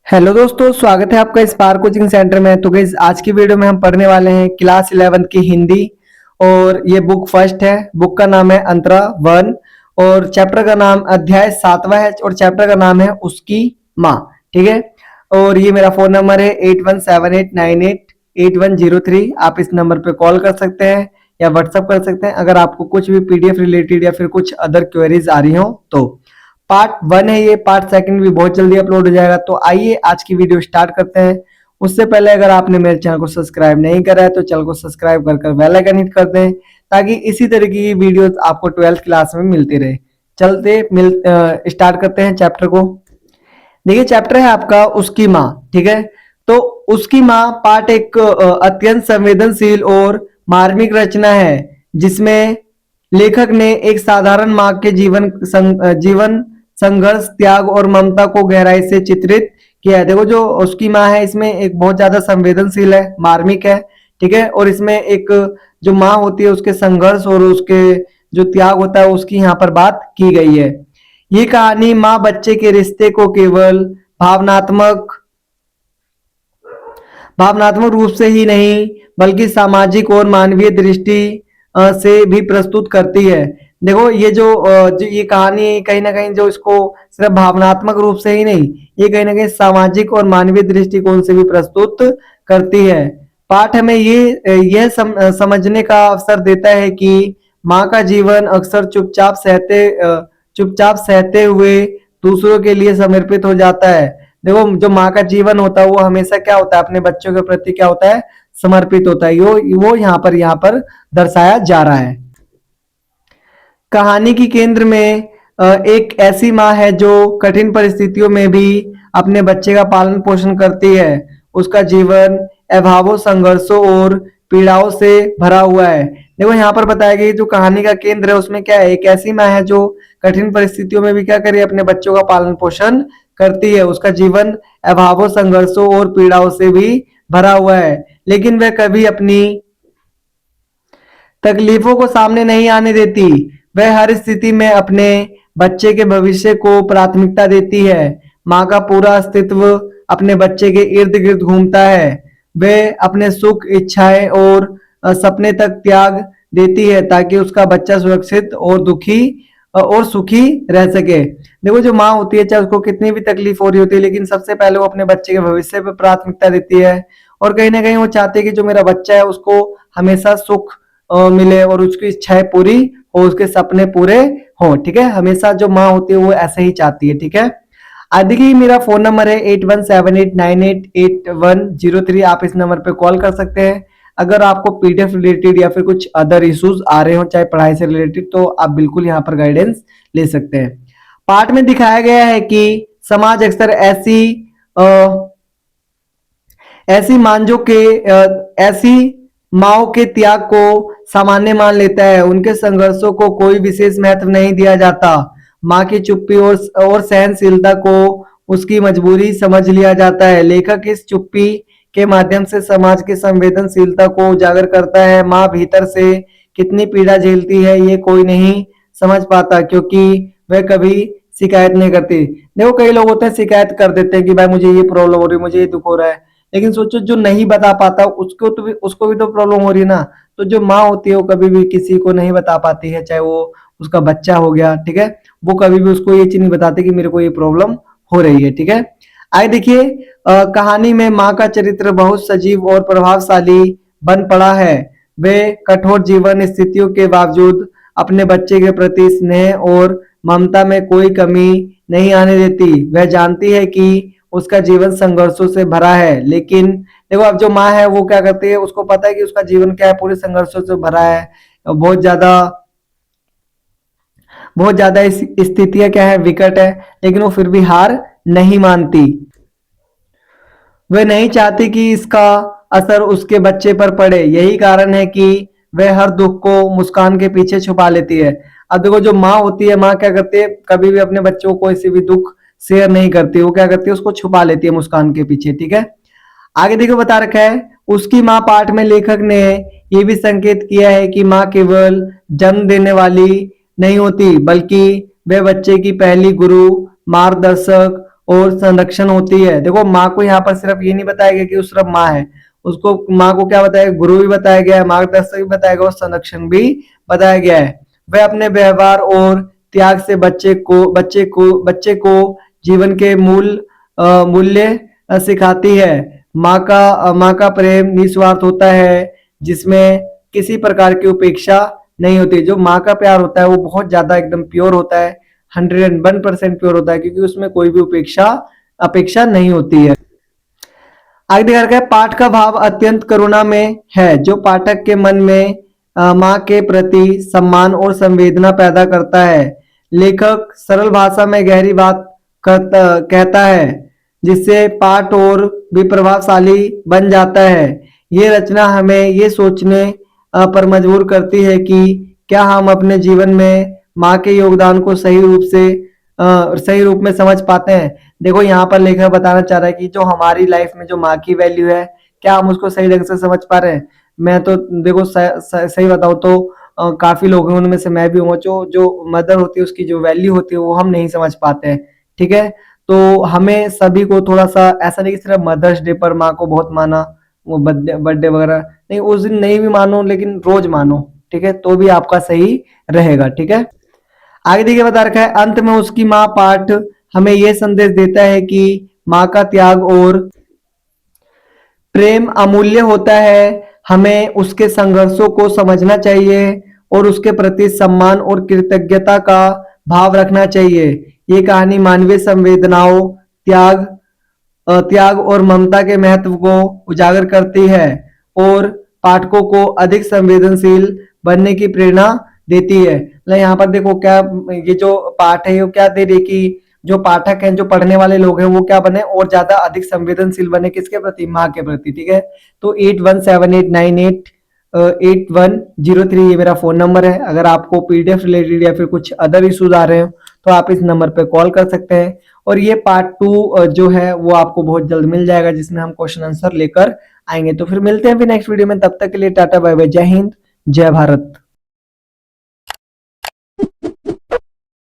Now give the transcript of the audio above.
Hello दोस्तों, स्वागत है आपका स्पार्क कोचिंग सेंटर में। तो गाइस, आज की वीडियो में हम पढ़ने वाले हैं क्लास 11 की हिंदी। और ये बुक फर्स्ट है। बुक का नाम है अंतरा वन। और चैप्टर का नाम अध्याय 7वां है और चैप्टर का नाम है उसकी माँ। ठीक है। और ये मेरा फोन नंबर है 8178988103। आप इस नंबर पे कॉल कर सकते हैं या व्हाट्सअप कर सकते हैं अगर आपको कुछ भी पीडीएफ रिलेटेड या फिर कुछ अदर क्वेरीज आ रही हो तो। पार्ट 1 है ये, पार्ट सेकंड भी बहुत जल्दी अपलोड हो जाएगा। तो आइए आज की वीडियो स्टार्ट करते हैं। उससे पहले अगर आपने मेरे चैनल को सब्सक्राइब नहीं करा है तो चैनल को सब्सक्राइब कर बेल आइकन हिट कर दें, ताकि इसी तरीके की वीडियोस आपको 12th क्लास में मिलती रहे। चलते स्टार्ट करते हैं चैप्टर को। देखिए, चैप्टर है आपका उसकी माँ। ठीक है। तो उसकी माँ पार्ट एक अत्यंत संवेदनशील और मार्मिक रचना है, जिसमें लेखक ने एक साधारण माँ के जीवन संघर्ष, त्याग और ममता को गहराई से चित्रित किया है। देखो, जो उसकी माँ है इसमें एक बहुत ज्यादा संवेदनशील है, मार्मिक है। ठीक है। और इसमें एक जो माँ होती है उसके संघर्ष और उसके जो त्याग होता है उसकी यहाँ पर बात की गई है। ये कहानी माँ बच्चे के रिश्ते को केवल भावनात्मक भावनात्मक रूप से ही नहीं बल्कि सामाजिक और मानवीय दृष्टि से भी प्रस्तुत करती है। देखो, जो ये कहानी कहीं ना कहीं जो इसको सिर्फ भावनात्मक रूप से ही नहीं, ये कहीं ना कहीं सामाजिक और मानवीय दृष्टिकोण से भी प्रस्तुत करती है। पाठ हमें यह समझने का अवसर देता है कि माँ का जीवन अक्सर चुपचाप सहते हुए दूसरों के लिए समर्पित हो जाता है। देखो, जो माँ का जीवन होता है वो हमेशा क्या होता है, अपने बच्चों के प्रति क्या होता है, समर्पित होता है। वो यहाँ पर दर्शाया जा रहा है। कहानी की केंद्र में एक ऐसी माँ है जो कठिन परिस्थितियों में भी अपने बच्चे का पालन पोषण करती है। उसका जीवन अभावों, संघर्षों और पीड़ाओं से भरा हुआ है। देखो, यहाँ पर बताया गया जो कहानी का केंद्र है उसमें क्या है, एक ऐसी माँ है जो कठिन परिस्थितियों में भी क्या करे, अपने बच्चों का पालन पोषण करती है। उसका जीवन अभावों, संघर्षों और पीड़ाओं से भी भरा हुआ है, लेकिन वह कभी अपनी तकलीफों को सामने नहीं आने देती। वह हर स्थिति में अपने बच्चे के भविष्य को प्राथमिकता देती है। माँ का पूरा अस्तित्व अपने बच्चे के इर्द गिर्द घूमता है। वह अपने सुख, इच्छाएं और सपने तक त्याग देती है ताकि उसका बच्चा सुरक्षित और सुखी रह सके। देखो, जो माँ होती है चाहे उसको कितनी भी तकलीफ हो रही होती है, लेकिन सबसे पहले वो अपने बच्चे के भविष्य पर प्राथमिकता देती है। और कहीं ना कहीं वो चाहती है कि जो मेरा बच्चा है उसको हमेशा सुख मिले और उसकी इच्छाएं पूरी हो, उसके सपने पूरे हो। ठीक है। हमेशा जो माँ होती है वो ऐसे ही चाहती है। ठीक है। आज देखिए, मेरा फोन नंबर है 8178988103। आप इस नंबर पे कॉल कर सकते हैं अगर आपको पीडीएफ रिलेटेड या फिर कुछ अदर इश्यूज आ रहे हो, चाहे पढ़ाई से रिलेटेड, तो आप बिल्कुल यहाँ पर गाइडेंस ले सकते हैं। पाठ में दिखाया गया है कि समाज अक्सर ऐसी माओ के त्याग को सामान्य मान लेता है। उनके संघर्षों को कोई विशेष महत्व नहीं दिया जाता। माँ की चुप्पी और सहनशीलता को उसकी मजबूरी समझ लिया जाता है। लेखक इस चुप्पी के माध्यम से समाज की संवेदनशीलता को उजागर करता है। माँ भीतर से कितनी पीड़ा झेलती है ये कोई नहीं समझ पाता, क्योंकि वह कभी शिकायत नहीं करती। देखो, कई लोग होते हैं शिकायत कर देते हैं कि भाई मुझे ये प्रॉब्लम हो रही है, मुझे ये दुख हो रहा है, लेकिन सोचो जो नहीं बता पाता उसको भी तो प्रॉब्लम हो रही है ना। तो जो माँ होती है वो कभी भी किसी को नहीं बता पाती है, चाहे वो उसका बच्चा हो गया। ठीक है। वो कभी भी उसको ये चीज नहीं बताती कि मेरे को ये प्रॉब्लम हो रही है। ठीक है। आगे देखिए, कहानी में माँ का चरित्र बहुत सजीव और प्रभावशाली बन पड़ा है। वे कठोर जीवन स्थितियों के बावजूद अपने बच्चे के प्रति स्नेह और ममता में कोई कमी नहीं आने देती। वह जानती है कि उसका जीवन संघर्षों से भरा है, लेकिन देखो, अब जो माँ है वो क्या करती है, उसको पता है कि उसका जीवन क्या है, पूरे संघर्षों से भरा है। बहुत ज्यादा स्थितियां क्या है, विकट है, लेकिन वो फिर भी हार नहीं मानती। वह नहीं चाहती कि इसका असर उसके बच्चे पर पड़े। यही कारण है कि वह हर दुख को मुस्कान के पीछे छुपा लेती है। अब देखो, जो माँ होती है, माँ क्या करती है, कभी भी अपने बच्चों को कोई सी भी दुख शेयर नहीं करती। वो क्या करती है, उसको छुपा लेती है मुस्कान के पीछे। ठीक है। आगे देखो, बता रखा है उसकी माँ पाठ में लेखक ने ये भी संकेत किया है कि माँ केवल जन्म देने वाली नहीं होती, बल्कि वह बच्चे की पहली गुरु, मार्गदर्शक और संरक्षण होती है। देखो माँ को यहाँ पर सिर्फ ये नहीं बताया गया कि वो सिर्फ माँ है, उसको माँ को क्या बताया, गुरु भी बताया गया है, मार्गदर्शक भी बताया गया और संरक्षण भी बताया गया है। वह अपने व्यवहार और त्याग से बच्चे को जीवन के मूल्य सिखाती है। माँ का प्रेम निस्वार्थ होता है, जिसमें किसी प्रकार की उपेक्षा नहीं होती। जो माँ का प्यार होता है वो बहुत ज्यादा एकदम प्योर होता है, 101% प्योर होता है, क्योंकि उसमें कोई भी अपेक्षा नहीं होती है। आगे देखा गया पाठ का भाव अत्यंत करुणा में है, जो पाठक के मन में माँ के प्रति सम्मान और संवेदना पैदा करता है। लेखक सरल भाषा में गहरी बात कहता है, जिससे पाठ और भी प्रभावशाली बन जाता है। ये रचना हमें ये सोचने पर मजबूर करती है कि क्या हम अपने जीवन में माँ के योगदान को सही रूप में समझ पाते हैं। देखो यहाँ पर लेखक बताना चाह रहा है कि जो हमारी लाइफ में जो माँ की वैल्यू है, क्या हम उसको सही ढंग से समझ पा रहे हैं। मैं तो देखो सही बताऊं तो काफी लोग हैं, उनमें से मैं भी हूँ, जो जो मदर होती है उसकी जो वैल्यू होती है वो हम नहीं समझ पाते हैं। ठीक है, तो हमें सभी को थोड़ा सा ऐसा नहीं कि सिर्फ मदर्स डे पर माँ को बहुत माना, वो बर्थडे वगैरह नहीं, उस दिन नहीं भी मानो लेकिन रोज मानो, ठीक है, तो भी आपका सही रहेगा। ठीक है, आगे देखिए बता रखा है, अंत में उसकी माँ पाठ हमें यह संदेश देता है कि माँ का त्याग और प्रेम अमूल्य होता है। हमें उसके संघर्षों को समझना चाहिए और उसके प्रति सम्मान और कृतज्ञता का भाव रखना चाहिए। ये कहानी मानवीय संवेदनाओं, त्याग त्याग और ममता के महत्व को उजागर करती है और पाठकों को अधिक संवेदनशील बनने की प्रेरणा देती है। मतलब यहाँ पर देखो क्या, ये जो पाठ है ये क्या दे रही है कि जो पाठक हैं, जो पढ़ने वाले लोग हैं, वो क्या बने और ज्यादा अधिक संवेदनशील बने, किसके प्रति, माँ के प्रति। ठीक है, तो 8178988103 ये मेरा फोन नंबर है। अगर आपको पीडीएफ रिलेटेड या फिर कुछ अदर इश्यूज आ रहे हो तो आप इस नंबर पे कॉल कर सकते हैं। और ये पार्ट 2 जो है वो आपको बहुत जल्द मिल जाएगा, जिसमें हम क्वेश्चन आंसर लेकर आएंगे। तो फिर मिलते हैं फिर नेक्स्ट वीडियो में, तब तक के लिए टाटा बाय बाय, जय हिंद जय भारत।